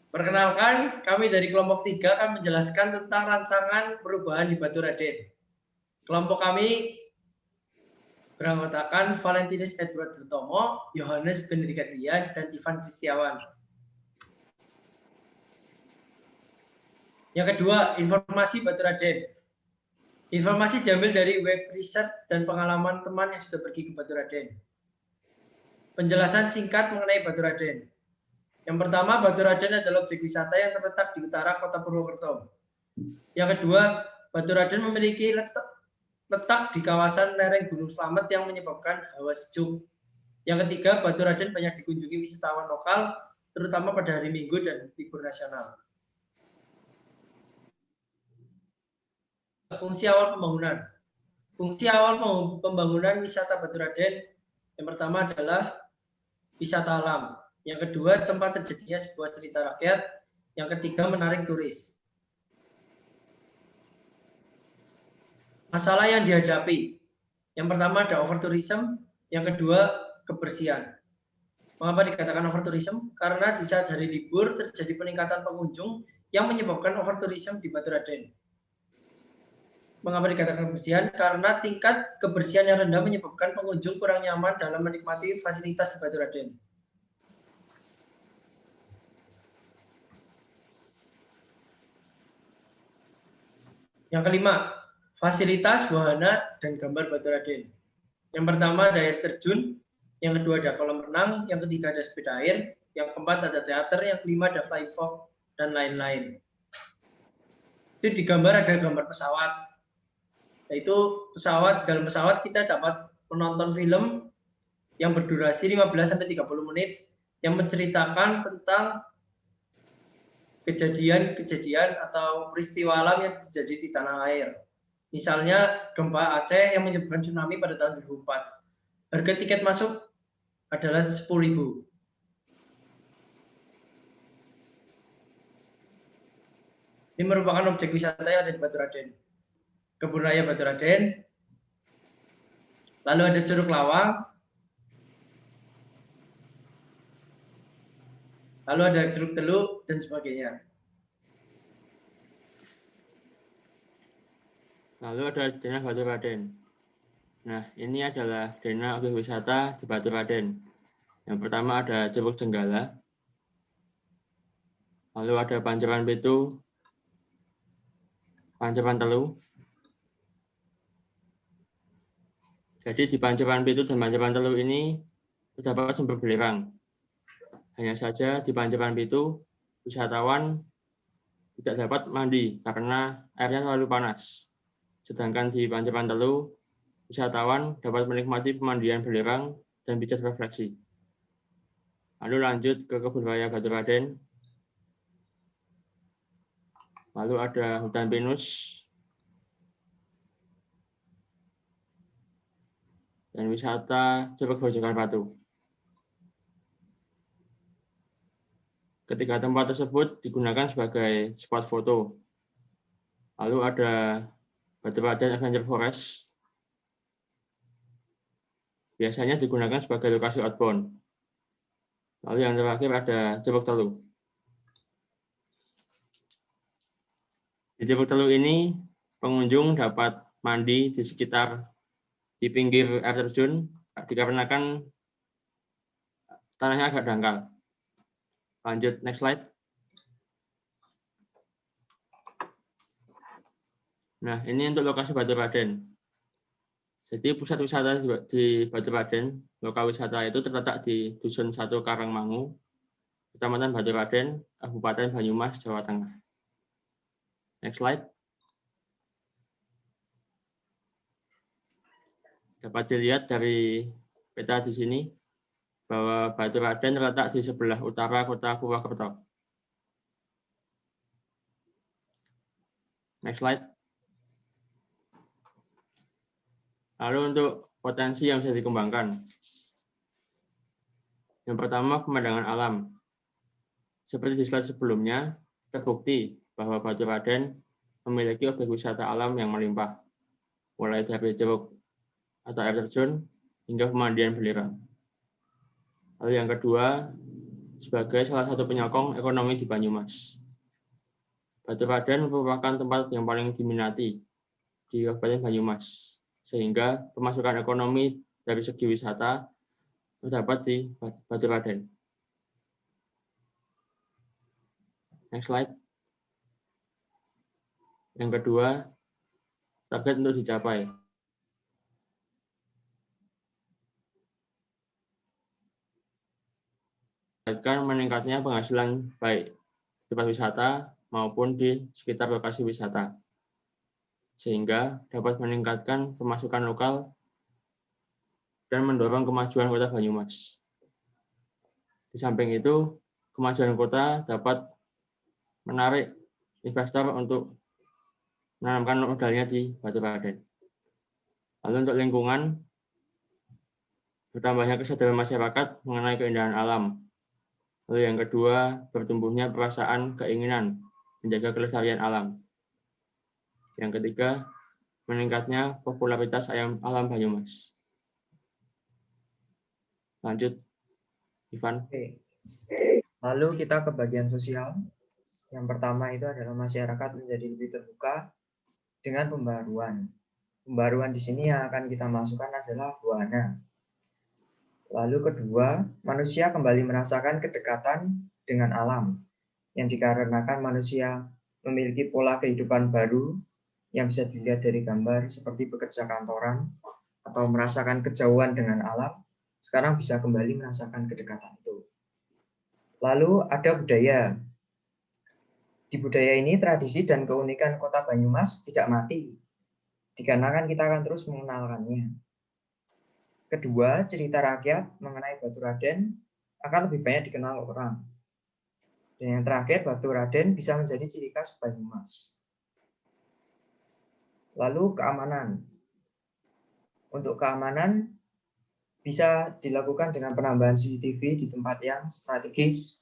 Perkenalkan, kami dari kelompok 3 akan menjelaskan tentang rancangan perubahan di Baturadèn. Kelompok kami beranggotakan Valentinus Edward Hutomo, Yohanes Benedict, dan Ivan Kristiawan. Yang kedua, informasi Baturadèn. Informasi diambil dari web research dan pengalaman teman yang sudah pergi ke Baturadèn. Penjelasan singkat mengenai Baturadèn. Yang pertama, Baturadèn adalah objek wisata yang terletak di utara kota Purwokerto. Yang kedua, Baturadèn memiliki letak di kawasan lereng Gunung Slamet yang menyebabkan hawa sejuk. Yang ketiga, Baturadèn banyak dikunjungi wisatawan lokal, terutama pada hari Minggu dan libur nasional. Fungsi awal pembangunan. Fungsi awal pembangunan wisata Baturadèn yang pertama adalah wisata alam. Yang kedua, tempat terjadinya sebuah cerita rakyat. Yang ketiga, menarik turis. Masalah yang dihadapi. Yang pertama ada overtourism, yang kedua kebersihan. Mengapa dikatakan overtourism? Karena di saat hari libur terjadi peningkatan pengunjung yang menyebabkan overtourism di Baturadèn. Mengapa dikatakan kebersihan? Karena tingkat kebersihan yang rendah menyebabkan pengunjung kurang nyaman dalam menikmati fasilitas di Baturadèn. Yang kelima, fasilitas, wahana, dan gambar Baturadèn. Yang pertama ada air terjun, yang kedua ada kolam renang, yang ketiga ada sepeda air, yang keempat ada teater, yang kelima ada flying fox, dan lain-lain. Itu di gambar ada gambar pesawat. Yaitu dalam pesawat kita dapat menonton film yang berdurasi 15-30 menit yang menceritakan tentang kejadian-kejadian atau peristiwa alam yang terjadi di tanah air. Misalnya gempa Aceh yang menyebabkan tsunami pada tahun 2004. Harga tiket masuk adalah 10.000. Ini merupakan objek wisata yang ada di Baturadèn. Kebun Raya Baturadèn. Lalu ada Curug Lawang. Lalu ada Curug Teluk dan sebagainya. Lalu ada Denah Baturadèn. Nah, ini adalah denah objek wisata di Baturadèn. Yang pertama ada Curug Jenggala. Lalu ada Pancoran Pitu, Pancoran Telu. Jadi di Pancoran Pitu dan Pancoran Telu ini terdapat sumber belerang. Hanya saja di Pancoran Pitu wisatawan tidak dapat mandi karena airnya terlalu panas. Sedangkan di Pancoran Telu wisatawan dapat menikmati pemandian belerang dan pijat refleksi. Lalu lanjut ke Kebun Raya Baturadèn. Lalu ada hutan pinus dan wisata Curug Grojogan Batu. Ketiga tempat tersebut digunakan sebagai spot foto. Lalu ada Baturadèn Adventure Forest. Biasanya digunakan sebagai lokasi outbound. Lalu yang terakhir ada Curug Telu. Di Curug Telu ini pengunjung dapat mandi di pinggir air terjun dikarenakan tanahnya agak dangkal. Lanjut, next slide. Nah, ini untuk lokasi Baturadèn. Jadi pusat wisata di Baturadèn, lokal wisata itu terletak di Dusun 1 Karangmangu, Kecamatan Baturadèn, Kabupaten Banyumas, Jawa Tengah. Next slide. Dapat dilihat dari peta di sini bahwa Baturadèn terletak di sebelah utara kota Purwokerto. Next slide. Lalu untuk potensi yang bisa dikembangkan. Yang pertama, pemandangan alam. Seperti di slide sebelumnya, terbukti bahwa Baturadèn memiliki objek wisata alam yang melimpah, mulai dari curug atau air terjun hingga pemandian belerang. Lalu yang kedua, sebagai salah satu penyokong ekonomi di Banyumas. Baturaden merupakan tempat yang paling diminati di Kabupaten Banyumas, sehingga pemasukan ekonomi dari segi wisata terdapat di Baturaden. Next slide. Yang kedua, target untuk dicapai. Meningkatnya penghasilan baik di tempat wisata maupun di sekitar lokasi wisata, sehingga dapat meningkatkan pemasukan lokal dan mendorong kemajuan kota Banyumas. Di samping itu, kemajuan kota dapat menarik investor untuk menanamkan modalnya di Baturaden. Lalu untuk lingkungan, bertambahnya kesadaran masyarakat mengenai keindahan alam. Lalu yang kedua, bertumbuhnya perasaan keinginan menjaga kelestarian alam. Yang ketiga, meningkatnya popularitas alam Banyumas. Lanjut, Ivan. Oke. Lalu kita ke bagian sosial. Yang pertama itu adalah masyarakat menjadi lebih terbuka dengan pembaruan. Pembaruan di sini yang akan kita masukkan adalah wahana. Lalu kedua, manusia kembali merasakan kedekatan dengan alam, yang dikarenakan manusia memiliki pola kehidupan baru yang bisa dilihat dari gambar seperti bekerja kantoran atau merasakan kejauhan dengan alam, sekarang bisa kembali merasakan kedekatan itu. Lalu ada budaya. Di budaya ini tradisi dan keunikan kota Banyumas tidak mati, dikarenakan kita akan terus mengenalkannya. Kedua, cerita rakyat mengenai Baturaden akan lebih banyak dikenal orang. Dan yang terakhir, Baturaden bisa menjadi ciri khas Banyumas. Lalu keamanan. Untuk keamanan bisa dilakukan dengan penambahan CCTV di tempat yang strategis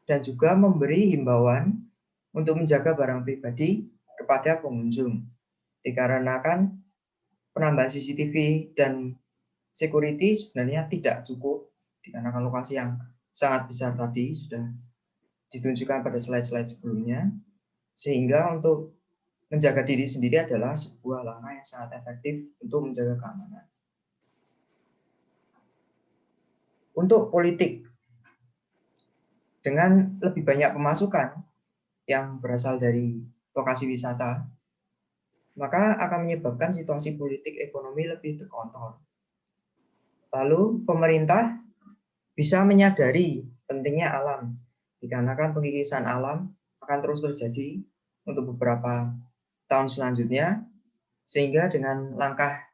dan juga memberi himbauan untuk menjaga barang pribadi kepada pengunjung. Dikarenakan penambahan CCTV dan security sebenarnya tidak cukup dikarenakan lokasi yang sangat besar tadi sudah ditunjukkan pada slide-slide sebelumnya, sehingga untuk menjaga diri sendiri adalah sebuah langkah yang sangat efektif untuk menjaga keamanan. Untuk politik, dengan lebih banyak pemasukan yang berasal dari lokasi wisata, maka akan menyebabkan situasi politik ekonomi lebih terkontrol. Lalu pemerintah bisa menyadari pentingnya alam, dikarenakan pengikisan alam akan terus terjadi untuk beberapa tahun selanjutnya, sehingga dengan langkah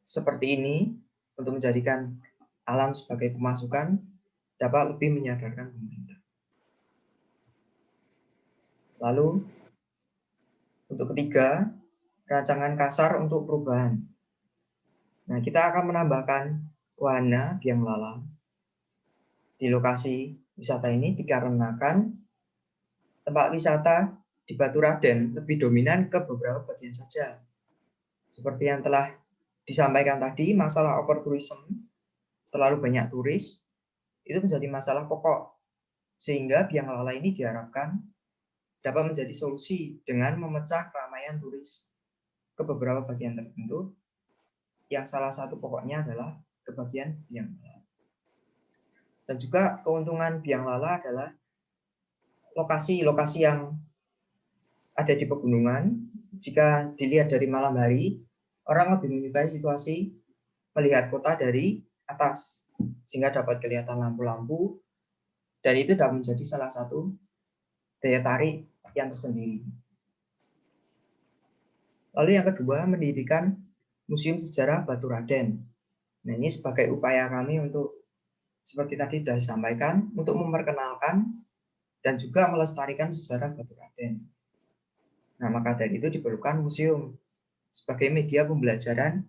seperti ini untuk menjadikan alam sebagai pemasukan dapat lebih menyadarkan pemerintah. Lalu untuk ketiga, rancangan kasar untuk perubahan. Nah, kita akan menambahkan wahana biang lala di lokasi wisata ini dikarenakan tempat wisata di Baturaden lebih dominan ke beberapa bagian saja. Seperti yang telah disampaikan tadi, masalah overtourism, terlalu banyak turis, itu menjadi masalah pokok. Sehingga biang lala ini diharapkan dapat menjadi solusi dengan memecah keramaian turis ke beberapa bagian tertentu, yang salah satu pokoknya adalah ke bagian biang lala. Dan juga keuntungan biang lala adalah lokasi-lokasi yang ada di pegunungan. Jika dilihat dari malam hari, orang lebih menyukai situasi melihat kota dari atas, sehingga dapat kelihatan lampu-lampu, dan itu dapat menjadi salah satu daya tarik yang tersendiri. Lalu yang kedua, mendirikan Museum Sejarah Baturaden. Nah, ini sebagai upaya kami untuk, seperti tadi sudah disampaikan, untuk memperkenalkan dan juga melestarikan sejarah Baturaden. Nah, maka dari itu diperlukan museum sebagai media pembelajaran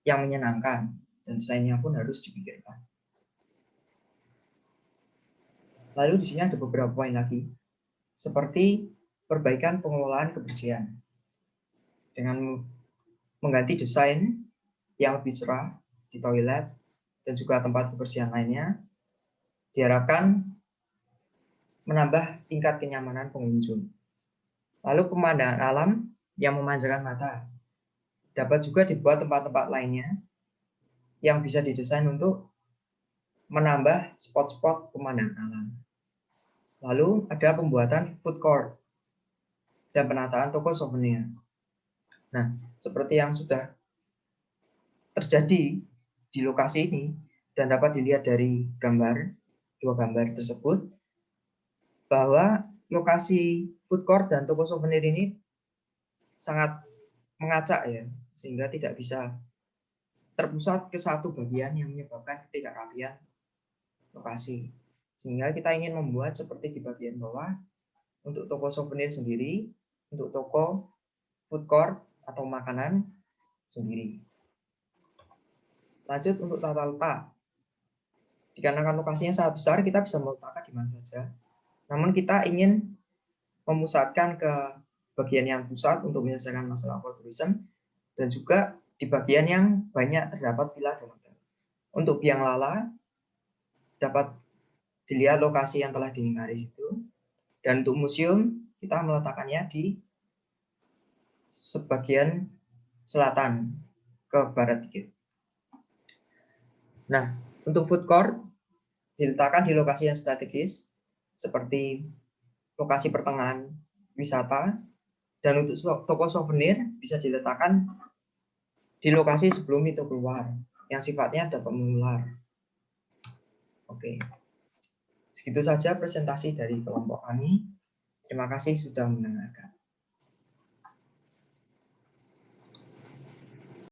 yang menyenangkan, dan desainnya pun harus dipikirkan. Lalu di sini ada beberapa poin lagi, seperti perbaikan pengelolaan kebersihan dengan mengganti desain yang lebih cerah di toilet dan juga tempat kebersihan lainnya, diharapkan menambah tingkat kenyamanan pengunjung. Lalu pemandangan alam yang memanjakan mata. Dapat juga dibuat tempat-tempat lainnya yang bisa didesain untuk menambah spot-spot pemandangan alam. Lalu ada pembuatan food court dan penataan toko souvenir. Nah, seperti yang sudah terjadi di lokasi ini dan dapat dilihat dari dua gambar tersebut, bahwa lokasi food court dan toko souvenir ini sangat mengacak ya, sehingga tidak bisa terpusat ke satu bagian yang menyebabkan ketidakrapian lokasi. Sehingga kita ingin membuat seperti di bagian bawah, untuk toko souvenir sendiri, untuk toko food court atau makanan sendiri. Lanjut untuk tata letak. Dikarenakan lokasinya sangat besar, kita bisa meletakkan di mana saja. Namun kita ingin memusatkan ke bagian yang pusat untuk menyelesaikan masalah tourism, dan juga di bagian yang banyak terdapat villa dan hotel. Untuk biang lala dapat dilihat lokasi yang telah diingkari itu, dan untuk museum kita meletakkannya di sebagian selatan ke barat dikit. Nah, untuk food court diletakkan di lokasi yang strategis seperti lokasi pertengahan wisata, dan untuk toko souvenir bisa diletakkan di lokasi sebelum itu keluar yang sifatnya dapat menular. Oke. Segitu saja presentasi dari kelompok kami. Terima kasih sudah mendengarkan.